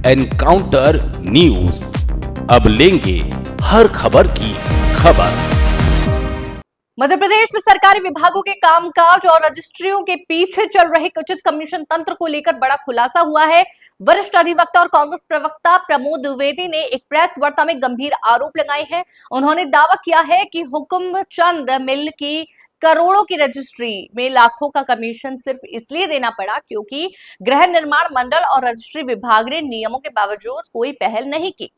Encounter news, अब लेंगे हर खबर की खबर। मध्य प्रदेश में सरकारी विभागों के कामकाज और रजिस्ट्रियों के पीछे चल रहे कथित कमीशन तंत्र को लेकर बड़ा खुलासा हुआ है। वरिष्ठ अधिवक्ता और कांग्रेस प्रवक्ता प्रमोद द्विवेदी ने एक प्रेस वार्ता में गंभीर आरोप लगाए हैं। उन्होंने दावा किया है कि हुकुमचंद मिल की करोड़ों की रजिस्ट्री में लाखों का कमीशन सिर्फ इसलिए देना पड़ा क्योंकि गृह निर्माण मंडल और रजिस्ट्री विभाग ने नियमों के बावजूद कोई पहल नहीं की।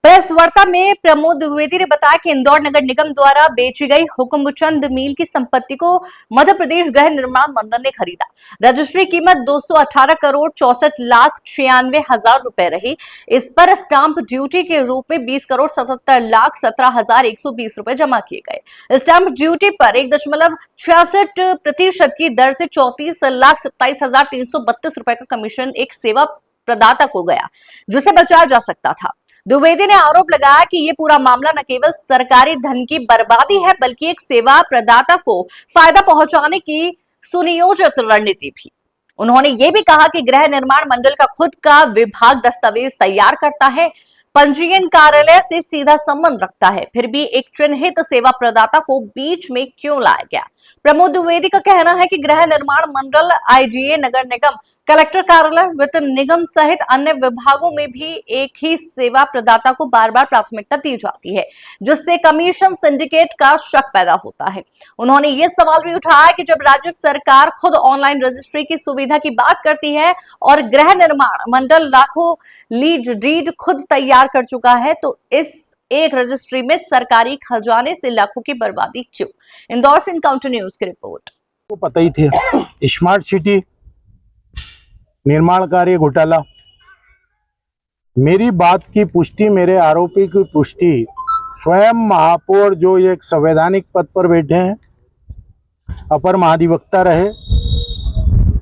प्रेस वार्ता में प्रमोद द्विवेदी ने बताया कि इंदौर नगर निगम द्वारा बेची गई हुकुमचंद मील की संपत्ति को मध्य प्रदेश गृह निर्माण मंडल ने खरीदा। रजिस्ट्री कीमत 218 करोड़ 64 लाख 96 हजार रुपए रही। इस पर स्टाम्प ड्यूटी के रूप में 20 करोड़ 77 लाख 17 हजार 120 रुपए जमा किए गए। स्टाम्प ड्यूटी पर 1.66% की दर से 34 लाख 27 हजार 332 रुपए का कमीशन एक सेवा प्रदाता को गया, जिसे बचाया जा सकता था। द्विवेदी ने आरोप लगाया कि ये पूरा मामला न केवल सरकारी धन की बर्बादी है, बल्कि एक सेवा प्रदाता को फायदा पहुंचाने की सुनियोजित रणनीति भी। उन्होंने ये भी कहा कि गृह निर्माण मंडल का खुद का विभाग दस्तावेज तैयार करता है, पंजीयन कार्यालय से सीधा संबंध रखता है, फिर भी एक चिन्हित सेवा प्रदाता को बीच में क्यों लाया गया। प्रमोद द्विवेदी का कहना है कि गृह निर्माण मंडल, आईजीए, नगर निगम, कलेक्टर कार्यालय, वित्त निगम सहित अन्य विभागों में भी एक ही सेवा प्रदाता को बार बार प्राथमिकता दी जाती है, जिससे कमीशन सिंडिकेट का शक पैदा होता है। उन्होंने ये सवाल भी उठाया कि जब राज्य सरकार खुद ऑनलाइन रजिस्ट्री की सुविधा की बात करती है और गृह निर्माण मंडल लाखों लीज डीड खुद तैयार कर चुका है, तो इस एक रजिस्ट्री में सरकारी खजाने से लाखों की बर्बादी क्यों। इंदौर से एनकाउंटर न्यूज की रिपोर्ट। को पता ही थे स्मार्ट सिटी निर्माण कार्य घोटाला, मेरी बात की पुष्टि, मेरे आरोपी की पुष्टि स्वयं महापौर जो एक संवैधानिक पद पर बैठे हैं, अपर महाधिवक्ता रहे,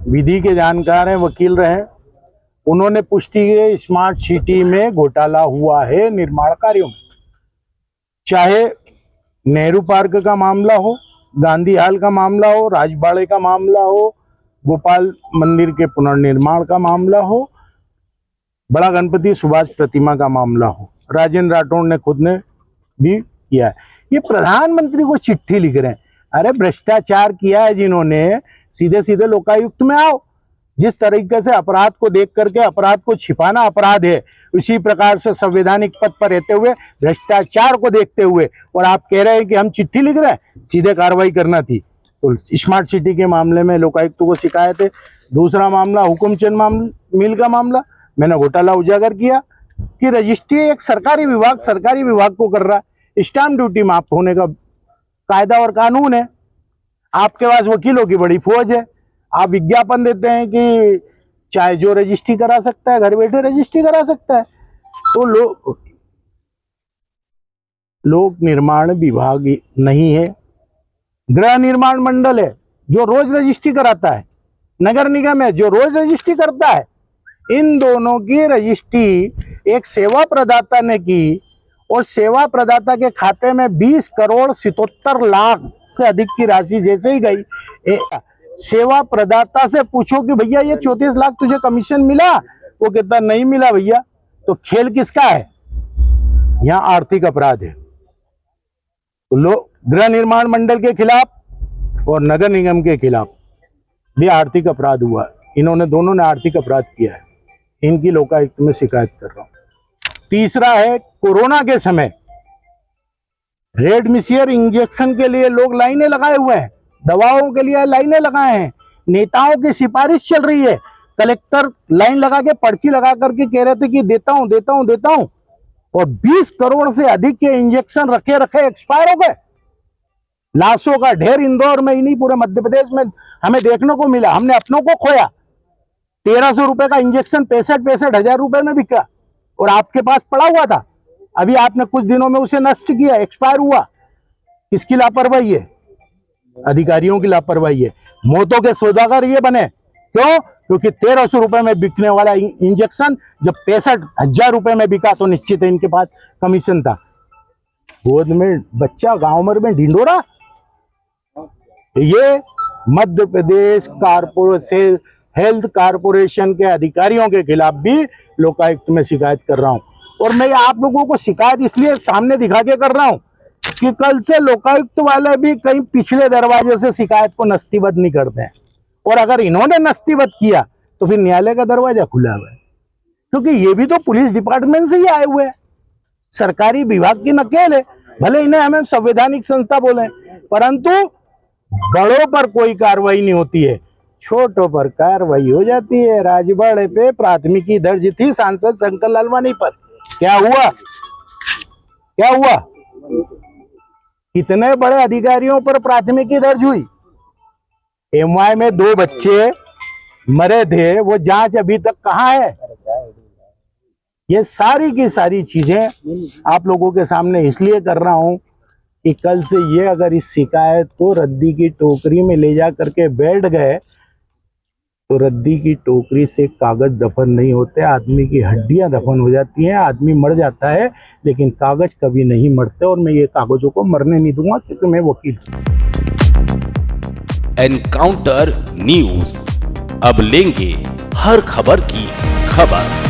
विधि के जानकार हैं, वकील रहे, उन्होंने पुष्टि की स्मार्ट सिटी में घोटाला हुआ है निर्माण कार्यों में। चाहे नेहरू पार्क का मामला हो, गांधी हाल का मामला हो, राजबाड़े का मामला हो, गोपाल मंदिर के पुनर्निर्माण का मामला हो, बड़ा गणपति सुभाष प्रतिमा का मामला हो, राजेंद्र राठौड़ ने खुद ने भी किया है। ये प्रधानमंत्री को चिट्ठी लिख रहे हैं, अरे भ्रष्टाचार किया है जिन्होंने, सीधे सीधे लोकायुक्त में आओ। जिस तरीके से अपराध को देख करके अपराध को छिपाना अपराध है, उसी प्रकार से संवैधानिक पद पर रहते हुए भ्रष्टाचार को देखते हुए और आप कह रहे हैं कि हम चिट्ठी लिख रहे हैं, सीधे कार्रवाई करना थी। तो स्मार्ट सिटी के मामले में लोकायुक्त को शिकायत है। दूसरा मामला हुकुमचंद मिल का मामला, मैंने घोटाला उजागर किया कि रजिस्ट्री एक सरकारी विभाग को कर रहा है। स्टाम्प ड्यूटी माफ होने का कायदा और कानून है, आपके पास वकीलों की बड़ी फौज है, आप विज्ञापन देते हैं कि चाहे जो रजिस्ट्री करा सकता है, घर बैठे रजिस्ट्री करा सकता है। तो लोक निर्माण विभाग नहीं है, गृह निर्माण मंडल है जो रोज रजिस्ट्री कराता है, नगर निगम है जो रोज रजिस्ट्री करता है। इन दोनों की रजिस्ट्री एक सेवा प्रदाता ने की और सेवा प्रदाता के खाते में 20 करोड़ 77 लाख से अधिक की राशि जैसे ही गई, सेवा प्रदाता से पूछो कि भैया ये 34 लाख तुझे कमीशन मिला, वो कहता नहीं मिला भैया। तो खेल किसका है? यहाँ आर्थिक अपराध है। तो गृह निर्माण मंडल के खिलाफ और नगर निगम के खिलाफ भी आर्थिक अपराध हुआ। इन्होंने दोनों ने आर्थिक अपराध किया है, इनकी लोकायुक्त में शिकायत कर रहा हूं। तीसरा है, कोरोना के समय रेमडेसिविर इंजेक्शन के लिए लोग लाइनें लगाए हुए हैं, दवाओं के लिए लाइनें लगाए हैं, नेताओं की सिफारिश चल रही है। कलेक्टर लाइन लगा के पर्ची लगा करके कह रहे थे कि देता हूं, और 20 करोड़ से अधिक के इंजेक्शन रखे एक्सपायर हो गए। लाशों का ढेर इंदौर में ही नहीं पूरे मध्य प्रदेश में हमें देखने को मिला। हमने अपनों को खोया। 1300 रुपए का इंजेक्शन 65 हजार रुपए में बिका और आपके पास पड़ा हुआ था। अभी आपने कुछ दिनों में उसे नष्ट किया, एक्सपायर हुआ। किसकी लापरवाही है? अधिकारियों की लापरवाही है। मौतों के सौदागर ये बने, क्यों? क्योंकि 1300 रुपए में बिकने वाला इंजेक्शन जब 65 हजार रुपए में बिका तो निश्चित है इनके पास कमीशन था। गोद में बच्चा, गांव में ढिंडोरा। ये मध्य प्रदेश कारपोरेट से हेल्थ कारपोरेशन के अधिकारियों के खिलाफ भी लोकायुक्त में शिकायत कर रहा हूं। और मैं आप लोगों को शिकायत इसलिए सामने दिखा के कर रहा हूं कि कल से लोकायुक्त वाले भी कहीं पिछले दरवाजे से शिकायत को नस्तीबद्ध नहीं करते हैं। और अगर इन्होंने नस्तीबद्ध किया तो फिर न्यायालय का दरवाजा खुला हुआ है, क्योंकि ये भी तो पुलिस डिपार्टमेंट से ही आए हुए हैं, सरकारी विभाग की नकेल है। भले इन्हें हमें संवैधानिक संस्था बोले, परंतु बड़ों पर कोई कार्रवाई नहीं होती है, छोटों पर कार्रवाई हो जाती है। राजबाड़े पे प्राथमिकी दर्ज थी सांसद शंकर लालवानी पर, क्या हुआ? क्या हुआ? कितने बड़े अधिकारियों पर प्राथमिकी दर्ज हुई? एमवाई में 2 बच्चे मरे थे, वो जांच अभी तक कहां है? ये सारी की सारी चीजें आप लोगों के सामने इसलिए कर रहा हूं कि कल से ये अगर इस शिकायत को रद्दी की टोकरी में ले जा करके बैठ गए तो रद्दी की टोकरी से कागज दफन नहीं होते, आदमी की हड्डियां दफन हो जाती हैं, आदमी मर जाता है, लेकिन कागज कभी नहीं मरते। और मैं ये कागजों को मरने नहीं दूंगा, क्योंकि मैं वकील हूं। एनकाउंटर न्यूज, अब लेंगे हर खबर की खबर।